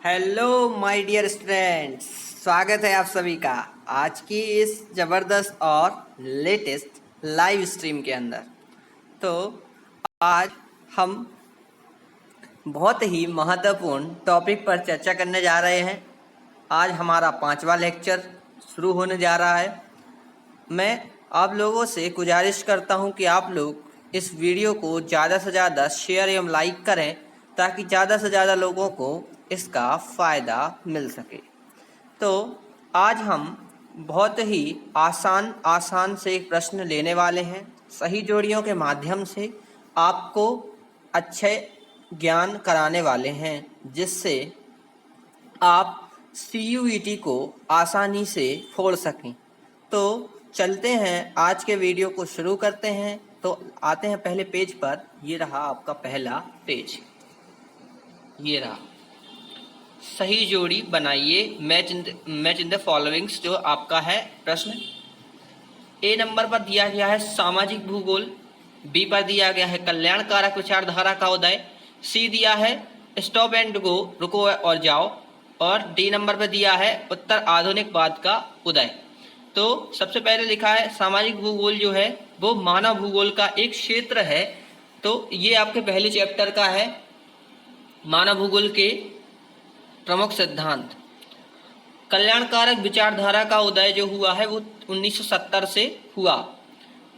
Hello my dear students, स्वागत है आप सभी का आज की इस ज़बरदस्त और लेटेस्ट लाइव स्ट्रीम के अंदर। तो आज हम बहुत ही महत्वपूर्ण टॉपिक पर चर्चा करने जा रहे हैं। आज हमारा 5वां लेक्चर शुरू होने जा रहा है। मैं आप लोगों से गुजारिश करता हूं कि आप लोग इस वीडियो को ज़्यादा से ज़्यादा शेयर एवं लाइक करें ताकि ज़्यादा से ज़्यादा लोगों को इसका फ़ायदा मिल सके। तो आज हम बहुत ही आसान से एक प्रश्न लेने वाले हैं। सही जोड़ियों के माध्यम से आपको अच्छे ज्ञान कराने वाले हैं जिससे आप CUET को आसानी से फोड़ सकें। तो चलते हैं, आज के वीडियो को शुरू करते हैं। तो आते हैं पहले पेज पर। ये रहा आपका पहला पेज, ये रहा। सही जोड़ी बनाइए, मैच इन द फॉलोइंग्स, जो आपका है प्रश्न। ए नंबर पर दिया गया है सामाजिक भूगोल, बी पर दिया गया है कल्याणकारक विचारधारा का उदय, सी दिया है स्टॉप एंड गो, रुको और जाओ, और डी नंबर पर दिया है उत्तर आधुनिकवाद का उदय। तो सबसे पहले लिखा है सामाजिक भूगोल, जो है वो मानव भूगोल का एक क्षेत्र है। तो ये आपके पहले चैप्टर का है, मानव भूगोल के प्रमुख सिद्धांत। कल्याणकारक विचारधारा का उदय जो हुआ है वो 1970 से हुआ।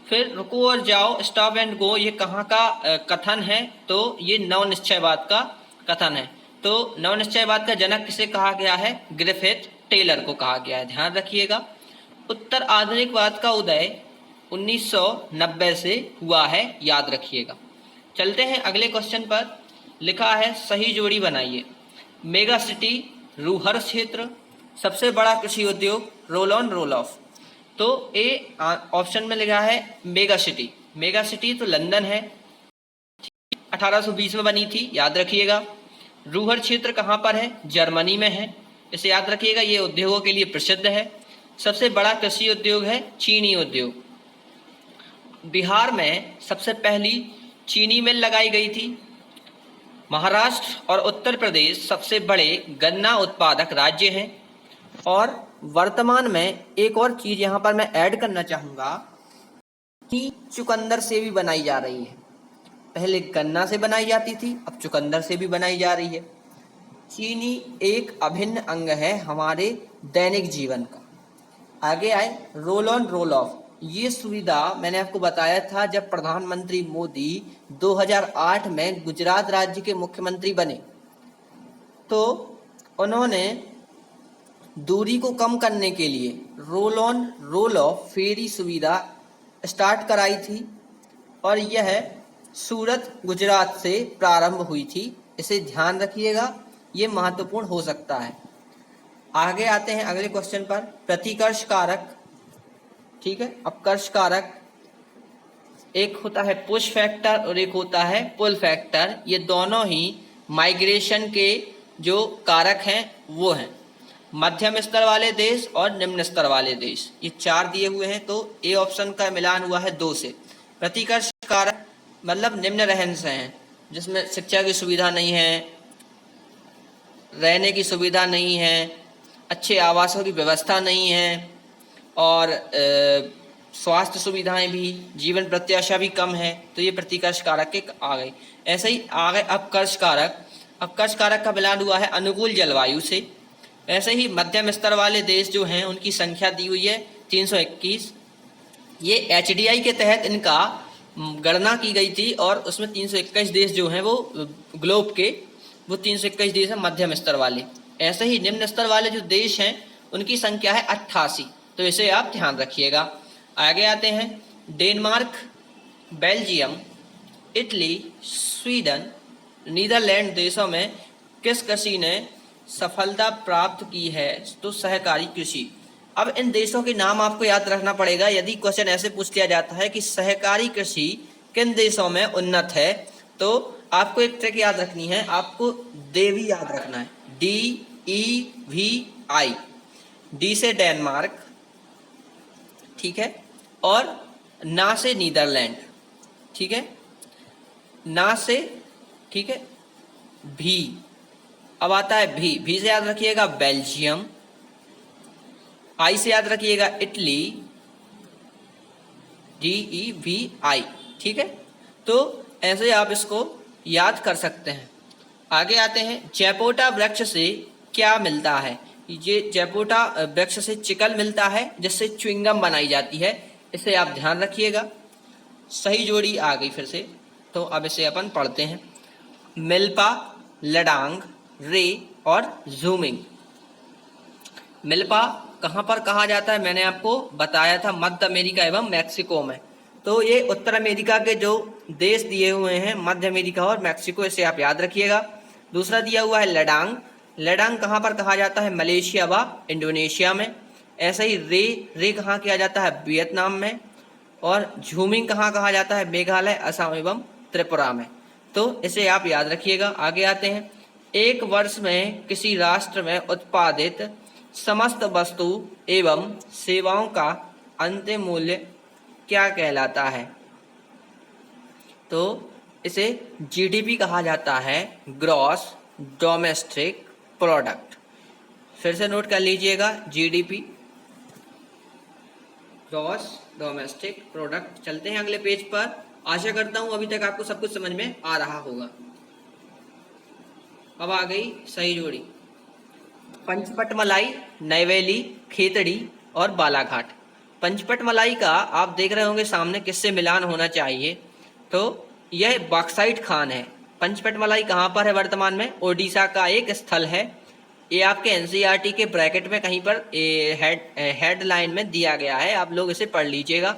फिर रुको और जाओ, स्टॉप एंड गो, ये कहाँ का कथन है? तो ये नवनिश्चयवाद का कथन है। तो नवनिश्चयवाद का जनक किसे कहा गया है? ग्रिफिथ टेलर को कहा गया है, ध्यान रखिएगा। उत्तर आधुनिकवाद का उदय 1990 से हुआ है, याद रखिएगा। चलते हैं अगले क्वेश्चन पर। लिखा है सही जोड़ी बनाइए। मेगा सिटी रूहर क्षेत्र, सबसे बड़ा कृषि उद्योग रोल ऑन रोल ऑफ। तो ए ऑप्शन में लिखा है मेगा सिटी। मेगा सिटी तो लंदन है, 1820 में बनी थी, याद रखिएगा। रूहर क्षेत्र कहाँ पर है? जर्मनी में है, इसे याद रखिएगा। ये उद्योगों के लिए प्रसिद्ध है। सबसे बड़ा कृषि उद्योग है चीनी उद्योग। बिहार में सबसे पहली चीनी मिल लगाई गई थी। महाराष्ट्र और उत्तर प्रदेश सबसे बड़े गन्ना उत्पादक राज्य हैं। और वर्तमान में एक और चीज़ यहाँ पर मैं ऐड करना चाहूँगा कि चुकंदर से भी बनाई जा रही है। पहले गन्ना से बनाई जाती थी, अब चुकंदर से भी बनाई जा रही है। चीनी एक अभिन्न अंग है हमारे दैनिक जीवन का। आगे आए रोल ऑन रोल ऑफ। ये सुविधा मैंने आपको बताया था जब प्रधानमंत्री मोदी 2008 में गुजरात राज्य के मुख्यमंत्री बने, तो उन्होंने दूरी को कम करने के लिए रोल ऑन रोल ऑफ फेरी सुविधा स्टार्ट कराई थी। और यह सूरत गुजरात से प्रारंभ हुई थी, इसे ध्यान रखिएगा, ये महत्वपूर्ण हो सकता है। आगे आते हैं अगले क्वेश्चन पर। प्रतिकर्ष कारक, ठीक है। अपकर्ष कारक एक होता है पुश फैक्टर और एक होता है पुल फैक्टर। ये दोनों ही माइग्रेशन के जो कारक हैं वो हैं। मध्यम स्तर वाले देश और निम्न स्तर वाले देश, ये चार दिए हुए हैं। तो ए ऑप्शन का मिलान हुआ है 2 से। प्रतिकर्ष कारक मतलब निम्न रहन सहन, जिसमें शिक्षा की सुविधा नहीं है, रहने की सुविधा नहीं है, अच्छे आवासों की व्यवस्था नहीं है, और स्वास्थ्य सुविधाएं भी, जीवन प्रत्याशा भी कम है। तो ये प्रतिकर्ष कारक के आ गए। ऐसे ही आ गए अपकर्ष कारक। अपकर्ष कारक का मिलान हुआ है अनुकूल जलवायु से। ऐसे ही मध्यम स्तर वाले देश जो हैं उनकी संख्या दी हुई है 321। ये HDI के तहत इनका गणना की गई थी और उसमें 321 देश जो हैं वो ग्लोब के, वो 321 देश हैं मध्यम स्तर वाले। ऐसे ही निम्न स्तर वाले जो देश हैं उनकी संख्या है 88। तो इसे आप ध्यान रखिएगा। आगे आते हैं। Denmark, Belgium, Italy, Sweden, Netherland देशों में किस कृषि ने सफलता प्राप्त की है? तो सहकारी कृषि। अब इन देशों के नाम आपको याद रखना पड़ेगा। यदि क्वेश्चन ऐसे पूछ लिया जाता है कि सहकारी कृषि किन देशों में उन्नत है, तो आपको एक ट्रिक याद रखनी है, आपको देवी याद रखना है, DEVI। डी से डेनमार्क, ठीक है, और ना से नीदरलैंड, ठीक है, ना से, ठीक है, भी, अब आता है भी से याद रखिएगा बेल्जियम, आई से याद रखिएगा इटली, DEVI, ठीक है। तो ऐसे आप इसको याद कर सकते हैं। आगे आते हैं, जैपोटा वृक्ष से क्या मिलता है। ये जैपोटा वृक्ष से चिकल मिलता है जिससे च्युइंगम बनाई जाती है, इसे आप ध्यान रखिएगा। सही जोड़ी आ गई फिर से, तो अब इसे अपन पढ़ते हैं। मिल्पा, लडांग, रे और जूमिंग। मिल्पा कहाँ पर कहा जाता है, मैंने आपको बताया था, मध्य अमेरिका एवं मैक्सिको में। तो ये उत्तर अमेरिका के जो देश दिए हुए हैं, मध्य अमेरिका और मैक्सिको, इसे आप याद रखिएगा। दूसरा दिया हुआ है लडांग। लडांग कहाँ पर कहा जाता है, मलेशिया व इंडोनेशिया में। ऐसे ही रे कहाँ किया जाता है, वियतनाम में। और झूमिंग कहाँ कहा जाता है, मेघालय, असम एवं त्रिपुरा में। तो इसे आप याद रखिएगा। आगे आते हैं, एक वर्ष में किसी राष्ट्र में उत्पादित समस्त वस्तु एवं सेवाओं का अंतिम मूल्य क्या कहलाता है। तो इसे GDP कहा जाता है, ग्रॉस डोमेस्टिक प्रोडक्ट। फिर से नोट कर लीजिएगा, GDP, ग्रॉस डोमेस्टिक प्रोडक्ट। चलते हैं अगले पेज पर। आशा करता हूं अभी तक आपको सब कुछ समझ में आ रहा होगा। अब आ गई सही जोड़ी, पंचपटमलाई, नैवेली, खेतड़ी और बालाघाट। पंचपटमलाई का आप देख रहे होंगे सामने किससे मिलान होना चाहिए, तो यह बॉक्साइट खान है। पंचपटमलाई कहाँ पर है वर्तमान में, ओडिशा का एक स्थल है। ये आपके NCERT के ब्रैकेट में कहीं पर हेडलाइन में दिया गया है, आप लोग इसे पढ़ लीजिएगा।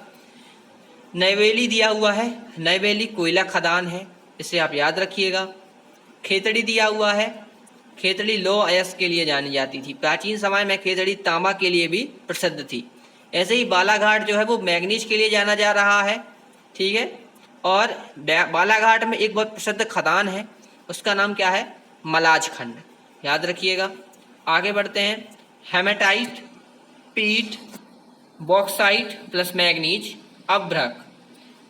नैवेली दिया हुआ है, नैवेली कोयला खदान है, इसे आप याद रखिएगा। खेतड़ी दिया हुआ है, खेतड़ी लौह अयस्क के लिए जानी जाती थी। प्राचीन समय में खेतड़ी तांबा के लिए भी प्रसिद्ध थी। ऐसे ही बालाघाट जो है वो मैग्नीज के लिए जाना जा रहा है, ठीक है। और बालाघाट में एक बहुत प्रसिद्ध खदान है, उसका नाम क्या है, मलाज खंड, याद रखिएगा। आगे बढ़ते हैं, हेमेटाइट, पीट, बॉक्साइट प्लस मैग्नीज, अभ्रक।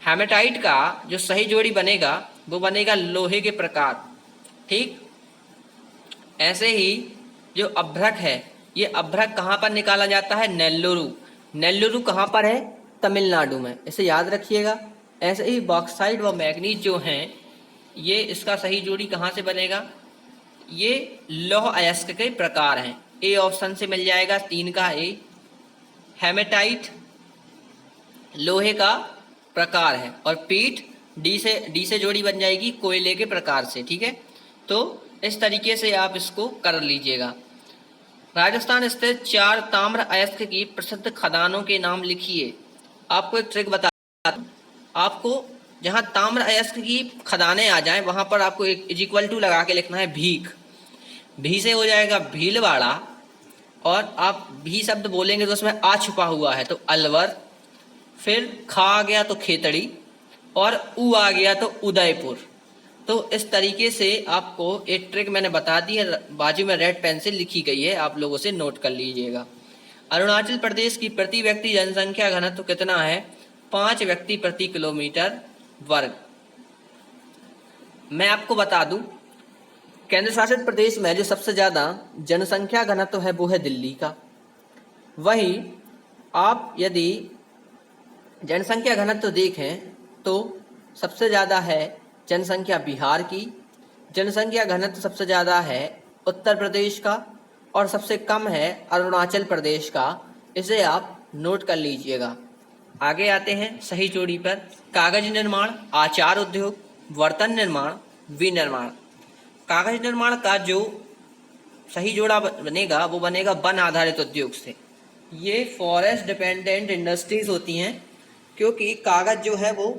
हेमेटाइट का जो सही जोड़ी बनेगा वो बनेगा लोहे के प्रकार, ठीक। ऐसे ही जो अभ्रक है, ये अभ्रक कहाँ पर निकाला जाता है, नेल्लूरू। नेल्लूरू कहाँ पर है, तमिलनाडु में, इसे याद रखिएगा। ऐसे ही बॉक्साइट व मैग्नीज जो हैं, ये इसका सही जोड़ी कहाँ से बनेगा, ये लौह अयस्क के प्रकार हैं। ए ऑप्शन से मिल जाएगा, 3 का ए। हेमेटाइट लोहे का प्रकार है, और पीट डी से जोड़ी बन जाएगी कोयले के प्रकार से, ठीक है। तो इस तरीके से आप इसको कर लीजिएगा। राजस्थान स्थित 4 ताम्र अयस्क की प्रसिद्ध खदानों के नाम लिखिए। आपको एक ट्रिक बता, आपको जहां ताम्र अयस्क की खदानें आ जाएं वहां पर आपको एक = लगा के लिखना है भीख। भी से हो जाएगा भीलवाड़ा, और आप भी शब्द बोलेंगे तो उसमें आ छुपा हुआ है तो अलवर, फिर खा आ गया तो खेतड़ी, और ऊ आ गया तो उदयपुर। तो इस तरीके से आपको एक ट्रिक मैंने बता दी है, बाजू में रेड पेन से लिखी गई है, आप लोगों से नोट कर लीजिएगा। अरुणाचल प्रदेश की प्रति व्यक्ति जनसंख्या घनत्व कितना है, 5 व्यक्ति प्रति किलोमीटर वर्ग। मैं आपको बता दूं, केंद्र शासित प्रदेश में जो सबसे ज़्यादा जनसंख्या घनत्व है वो है दिल्ली का। वहीं आप यदि जनसंख्या घनत्व देखें तो सबसे ज़्यादा है जनसंख्या बिहार की, जनसंख्या घनत्व सबसे ज़्यादा है उत्तर प्रदेश का, और सबसे कम है अरुणाचल प्रदेश का। इसे आप नोट कर लीजिएगा। आगे आते हैं सही जोड़ी पर, कागज निर्माण, आचार उद्योग, बर्तन निर्माण, विनिर्माण। कागज निर्माण का जो सही जोड़ा बनेगा वो बनेगा वन आधारित उद्योग से। ये फॉरेस्ट डिपेंडेंट इंडस्ट्रीज होती हैं, क्योंकि कागज जो है वो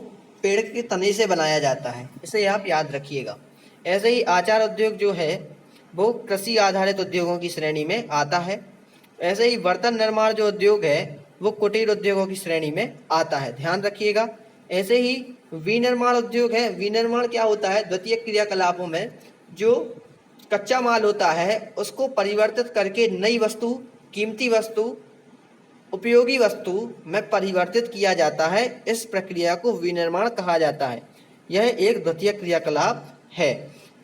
पेड़ के तने से बनाया जाता है, इसे आप याद रखिएगा। ऐसे ही आचार उद्योग जो है वो कृषि आधारित उद्योगों की श्रेणी में आता है। ऐसे ही बर्तन निर्माण जो उद्योग है वो कुटीर उद्योगों की श्रेणी में आता है, ध्यान रखिएगा। ऐसे ही विनिर्माण उद्योग है, विनिर्माण क्या होता है, द्वितीय क्रियाकलापों में जो कच्चा माल होता है उसको परिवर्तित करके नई वस्तु, कीमती वस्तु, उपयोगी वस्तु में परिवर्तित किया जाता है, इस प्रक्रिया को विनिर्माण कहा जाता है। यह एक द्वितीय क्रियाकलाप है।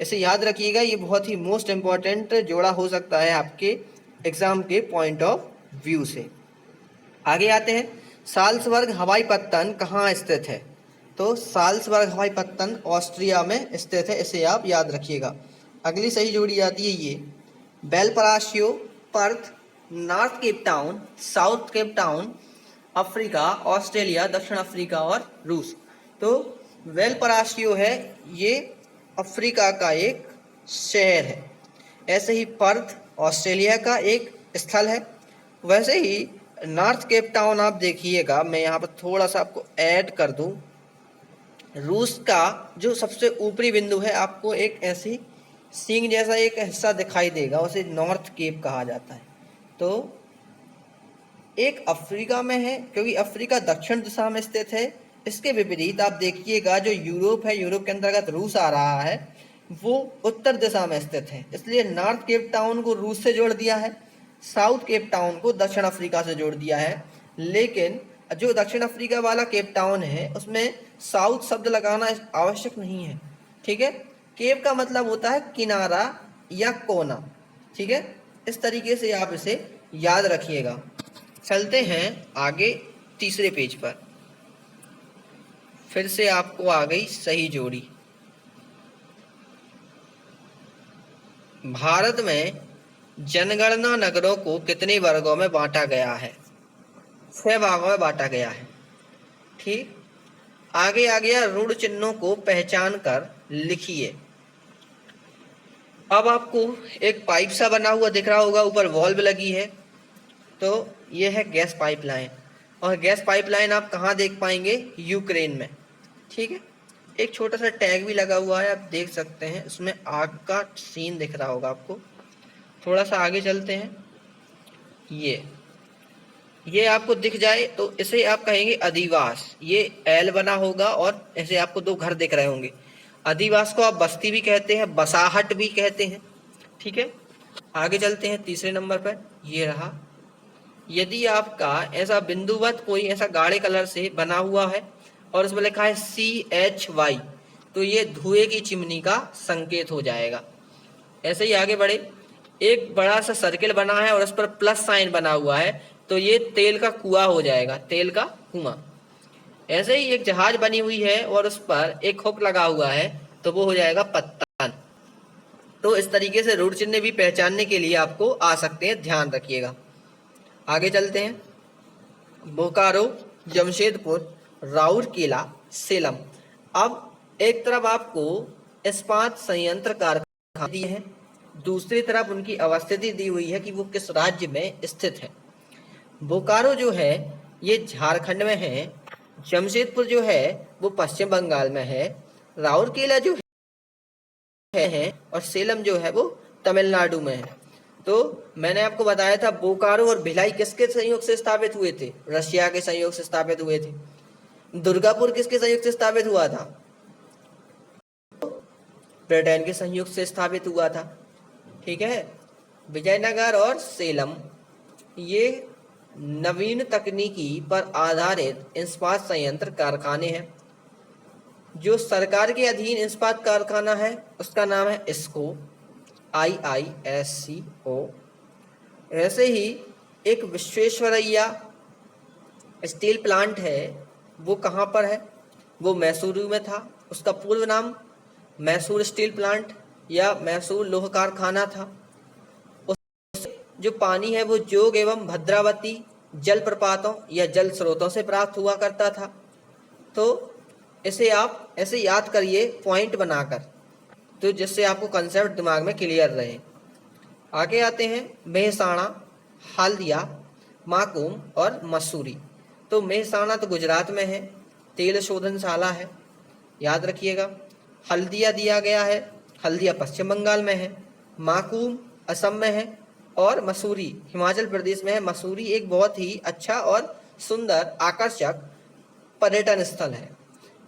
इसे याद रखिएगा, ये बहुत ही मोस्ट इम्पॉर्टेंट जोड़ा हो सकता है आपके एग्जाम के पॉइंट ऑफ व्यू से। आगे आते हैं, साल्सबर्ग हवाई पत्तन कहाँ स्थित है? तो साल्सबर्ग हवाई पत्तन ऑस्ट्रिया में स्थित है, इसे आप याद रखिएगा। अगली सही जोड़ी आती है ये, बेलपराशियो, Perth, north Cape Town, south Cape Town, Africa, Australia, दक्षिण अफ्रीका और रूस। तो वेलपराशियो है ये अफ्रीका का एक शहर है। ऐसे ही पर्थ ऑस्ट्रेलिया का एक स्थल है। वैसे ही नॉर्थ केप टाउन आप देखिएगा, मैं यहाँ पर थोड़ा सा आपको ऐड कर दूँ, रूस का जो सबसे ऊपरी बिंदु है आपको एक ऐसी सींग जैसा एक हिस्सा दिखाई देगा, उसे नॉर्थ केप कहा जाता है। तो एक अफ्रीका में है, क्योंकि अफ्रीका दक्षिण दिशा में स्थित है। इसके विपरीत आप देखिएगा जो यूरोप है, यूरोप के अंतर्गत रूस आ रहा है, वो उत्तर दिशा में स्थित है। इसलिए नॉर्थ केप टाउन को रूस से जोड़ दिया है, साउथ केप टाउन को दक्षिण अफ्रीका से जोड़ दिया है। लेकिन जो दक्षिण अफ्रीका वाला केप टाउन है उसमें साउथ शब्द लगाना आवश्यक नहीं है, ठीक है। केप का मतलब होता है किनारा या कोना, ठीक है। इस तरीके से आप इसे याद रखिएगा। चलते हैं आगे तीसरे पेज पर। फिर से आपको आ गई सही जोड़ी। भारत में जनगणना नगरों को कितने वर्गों में बांटा गया है? 6 भागों में बांटा गया है, ठीक। आगे आ गया, ऋण चिन्हों को पहचान कर लिखिए। अब आपको एक पाइप सा बना हुआ दिख रहा होगा, ऊपर वॉल्व लगी है, तो ये है गैस पाइपलाइन। और गैस पाइपलाइन आप कहाँ देख पाएंगे? यूक्रेन में, ठीक है। एक छोटा सा टैग भी लगा हुआ है, आप देख सकते हैं, उसमें आग का सीन दिख रहा होगा आपको। थोड़ा सा आगे चलते हैं, ये आपको दिख जाए तो इसे आप कहेंगे अधिवास। ये एल बना होगा और ऐसे आपको 2 घर दिख रहे होंगे। अधिवास को आप बस्ती भी कहते हैं, बसाहट भी कहते हैं, ठीक है। आगे चलते हैं तीसरे नंबर पर, ये रहा। यदि आपका ऐसा बिंदुवत कोई ऐसा गाढ़े कलर से बना हुआ है और उसमें लिखा है CHY, तो ये धुएं की चिमनी का संकेत हो जाएगा। ऐसे ही आगे बढ़े, एक बड़ा सा सर्किल बना है और उस पर प्लस साइन बना हुआ है, तो ये तेल का कुआं हो जाएगा, तेल का कुआं। ऐसे ही एक जहाज बनी हुई है और उस पर एक हुक लगा हुआ है, तो वो हो जाएगा पत्तन। तो इस तरीके से ऋण चिन्ह भी पहचानने के लिए आपको आ सकते हैं, ध्यान रखिएगा। आगे चलते हैं, बोकारो, जमशेदपुर, राउरकेला, सेलम। अब एक तरफ आपको इस्पात संयंत्र कारखाने दिए हैं, दूसरी तरफ उनकी अवस्थिति दी हुई है कि वो किस राज्य में स्थित है। बोकारो जो है ये झारखंड में है, जमशेदपुर जो है वो पश्चिम बंगाल में है, राउरकेला जो है और सेलम जो है वो तमिलनाडु में है। तो मैंने आपको बताया था बोकारो और भिलाई किसके सहयोग से स्थापित हुए थे? रशिया के सहयोग से स्थापित हुए थे। दुर्गापुर किसके सहयोग से स्थापित हुआ था? ब्रिटेन के सहयोग से स्थापित हुआ था, ठीक है। विजयनगर और सेलम ये नवीन तकनीकी पर आधारित इस्पात संयंत्र कारखाने हैं। जो सरकार के अधीन इस्पात कारखाना है उसका नाम है ISCO, IISCO। ऐसे ही एक विश्वेश्वरैया स्टील प्लांट है, वो कहाँ पर है? वो मैसूरू में था। उसका पूर्व नाम मैसूर स्टील प्लांट या मैसूर लोह कारखाना था। जो पानी है वो जोग एवं भद्रावती जलप्रपातों या जल स्रोतों से प्राप्त हुआ करता था। तो इसे आप ऐसे याद करिए पॉइंट बनाकर, तो जिससे आपको कंसेप्ट दिमाग में क्लियर रहे। आगे आते हैं, मेहसाणा, हल्दिया, माकूम और मसूरी। तो मेहसाणा तो गुजरात में है, तेल शोधनशाला है, याद रखिएगा। हल्दिया दिया गया है, हल्दिया पश्चिम बंगाल में है, माकूम असम में है और मसूरी हिमाचल प्रदेश में है। मसूरी एक बहुत ही अच्छा और सुंदर आकर्षक पर्यटन स्थल है,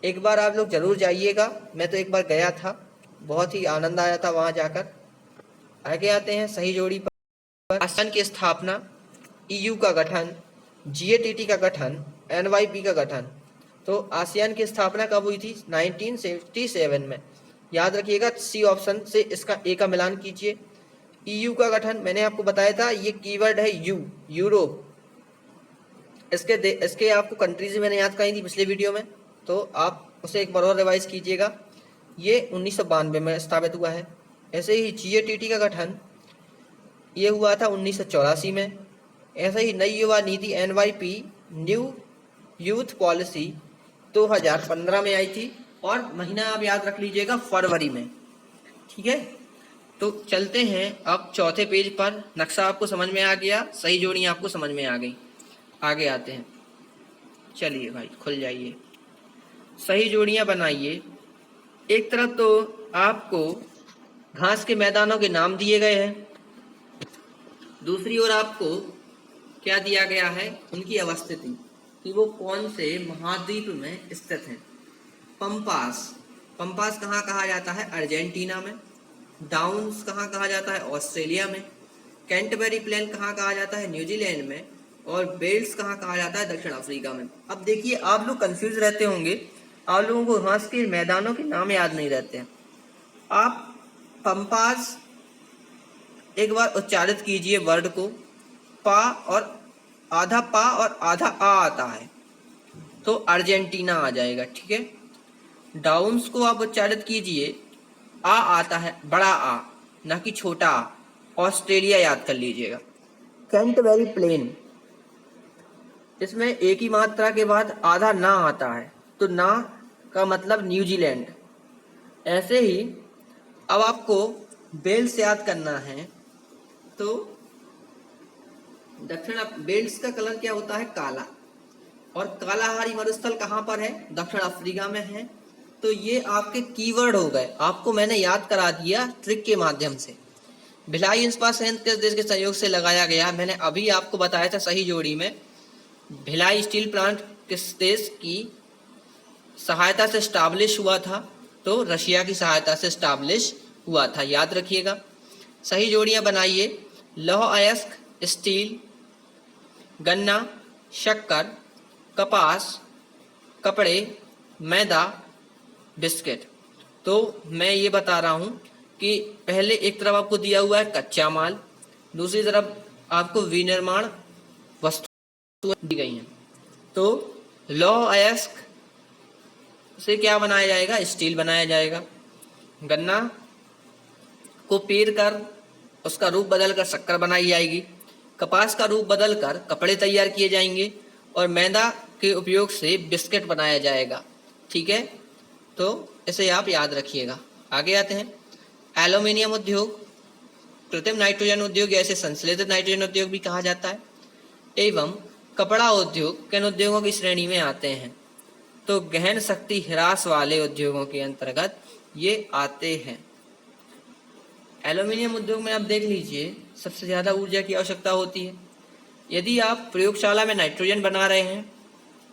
एक बार आप लोग जरूर जाइएगा। मैं तो एक बार गया था, बहुत ही आनंद आया था वहां जाकर। आगे आते हैं सही जोड़ी पर, आसियान की स्थापना, EU का गठन, GATT का गठन, NYP का गठन। तो आसियान की स्थापना कब हुई थी? 1977 में। याद रखिएगा, सी ऑप्शन से इसका ए का मिलान कीजिए। ईयू का गठन मैंने आपको बताया था, ये कीवर्ड है यू, यूरोप। इसके आपको कंट्रीज मैंने याद कराई थी पिछले वीडियो में, तो आप उसे एक बार और रिवाइज कीजिएगा। ये 1992 में स्थापित हुआ है। ऐसे ही जीएटीटी का गठन ये हुआ था 1984 में। ऐसे ही नई युवा नीति एनवाईपी, न्यू यूथ पॉलिसी 2015 में आई थी, और महीना आप याद रख लीजिएगा फरवरी में। ठीक है, तो चलते हैं अब चौथे पेज पर। नक्शा आपको समझ में आ गया, सही जोड़ियाँ आपको समझ में आ गई। आगे आते हैं, चलिए भाई खुल जाइए, सही जोड़ियाँ बनाइए। एक तरफ तो आपको घास के मैदानों के नाम दिए गए हैं, दूसरी ओर आपको क्या दिया गया है, उनकी अवस्थिति कि वो कौन से महाद्वीप में स्थित हैं। पंपास, पंपास कहाँ कहा जाता है, अर्जेंटीना में। डाउन्स कहाँ कहा जाता है, ऑस्ट्रेलिया में। कैंटरबरी प्लेन कहाँ कहा जाता है, न्यूजीलैंड में। और बेल्स कहाँ कहा जाता है, दक्षिण अफ्रीका में। अब देखिए, आप लोग कंफ्यूज रहते होंगे, आप लोगों को घास के मैदानों के नाम याद नहीं रहते हैं। आप पंपास एक बार उच्चारित कीजिए वर्ड को, पा और आधा पा और आधा आ आता है, तो अर्जेंटीना आ जाएगा। ठीक है। डाउन्स को आप उच्चारित कीजिए, आ आता है, बड़ा आ, ना कि छोटा आ, ऑस्ट्रेलिया याद कर लीजिएगा। कैंटरबरी प्लेन, इसमें एक ही मात्रा के बाद आधा ना आता है, तो ना का मतलब न्यूजीलैंड। ऐसे ही अब आपको बेल्स याद करना है, तो बेल्स का कलर क्या होता है, काला। और कालाहारी मरुस्थल कहाँ पर है, दक्षिण अफ्रीका में है। तो ये आपके कीवर्ड हो गए, आपको मैंने याद करा दिया ट्रिक के माध्यम से। भिलाई इस्पात संयंत्र किस देश के सहयोग से लगाया गया, मैंने अभी आपको बताया था सही जोड़ी में। भिलाई स्टील प्लांट किस देश की सहायता से स्टैब्लिश हुआ था, तो रशिया की सहायता से स्टैब्लिश हुआ था, याद रखिएगा। सही जोड़ियां बनाइए, लौह अयस्क, स्टील, गन्ना, शक्कर, कपास, कपड़े, मैदा, बिस्किट। तो मैं ये बता रहा हूँ कि पहले एक तरफ आपको दिया हुआ है कच्चा माल, दूसरी तरफ आपको विनिर्माण वस्तुएं दी गई हैं। तो लौह अयस्क से क्या बनाया जाएगा, स्टील बनाया जाएगा। गन्ना को पेर कर उसका रूप बदलकर शक्कर बनाई जाएगी। कपास का रूप बदलकर कपड़े तैयार किए जाएंगे, और मैदा के उपयोग से बिस्किट बनाया जाएगा। ठीक है, तो इसे आप याद रखिएगा। आगे आते हैं, एल्यूमिनियम उद्योग, कृत्रिम नाइट्रोजन उद्योग, या इसे संश्लेषित नाइट्रोजन उद्योग भी कहा जाता है, एवं कपड़ा उद्योग किन उद्योगों की श्रेणी में आते हैं, तो गहन शक्ति ह्रास वाले उद्योगों के अंतर्गत ये आते हैं। एल्यूमिनियम उद्योग में आप देख लीजिए, सबसे ज़्यादा ऊर्जा की आवश्यकता होती है। यदि आप प्रयोगशाला में नाइट्रोजन बना रहे हैं,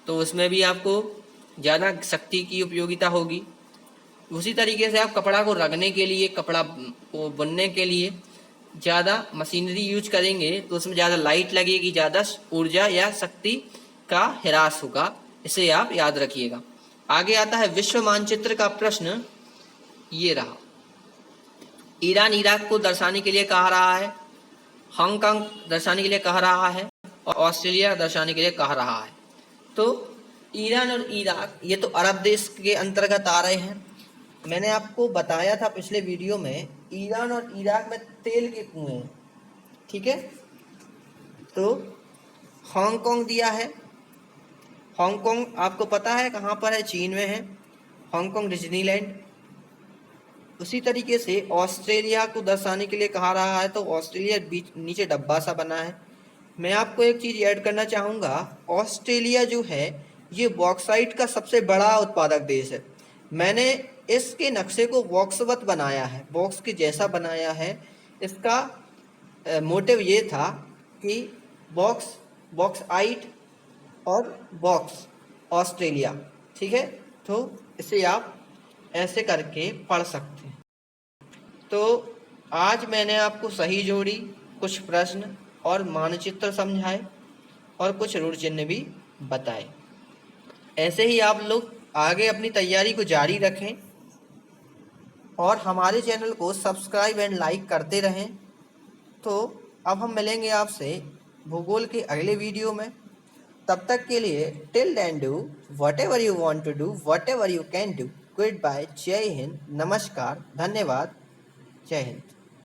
तो उसमें भी आपको ज़्यादा शक्ति की उपयोगिता होगी। उसी तरीके से आप कपड़ा को रगड़ने के लिए, कपड़ा को बुनने के लिए ज़्यादा मशीनरी यूज करेंगे, तो उसमें ज़्यादा लाइट लगेगी, ज़्यादा ऊर्जा या शक्ति का ह्रास होगा। इसे आप याद रखिएगा। आगे आता है विश्व मानचित्र का प्रश्न, ये रहा। ईरान इराक को दर्शाने के लिए कहा रहा है, हांगकांग दर्शाने के लिए कहा रहा है, और ऑस्ट्रेलिया दर्शाने के लिए कहा रहा है। तो ईरान और इराक ये तो अरब देश के अंतर्गत आ रहे हैं। मैंने आपको बताया था पिछले वीडियो में, ईरान और इराक में तेल के कुएं हैं। ठीक है, तो हांगकांग दिया है। हांगकांग आपको पता है कहाँ पर है, चीन में है, हांगकांग डिज्नीलैंड। उसी तरीके से ऑस्ट्रेलिया को दर्शाने के लिए कहा रहा है, तो ऑस्ट्रेलिया बीच नीचे डब्बा सा बना है। मैं आपको एक चीज़ ऐड करना चाहूँगा, ऑस्ट्रेलिया जो है ये बॉक्साइट का सबसे बड़ा उत्पादक देश है। मैंने इसके नक्शे को बॉक्सवत बनाया है, बॉक्स के जैसा बनाया है। इसका मोटिव ये था कि बॉक्साइट और बॉक्स ऑस्ट्रेलिया। ठीक है, तो इसे आप ऐसे करके पढ़ सकते हैं। तो आज मैंने आपको सही जोड़ी, कुछ प्रश्न और मानचित्र समझाए, और कुछ ऋण चिन्ह भी बताए। ऐसे ही आप लोग आगे अपनी तैयारी को जारी रखें। और हमारे चैनल को सब्सक्राइब एंड लाइक करते रहें। तो अब हम मिलेंगे आपसे भूगोल के अगले वीडियो में। तब तक के लिए till then do whatever you want to do, whatever you can do. Good bye, जय हिंद, नमस्कार, धन्यवाद, जय हिंद।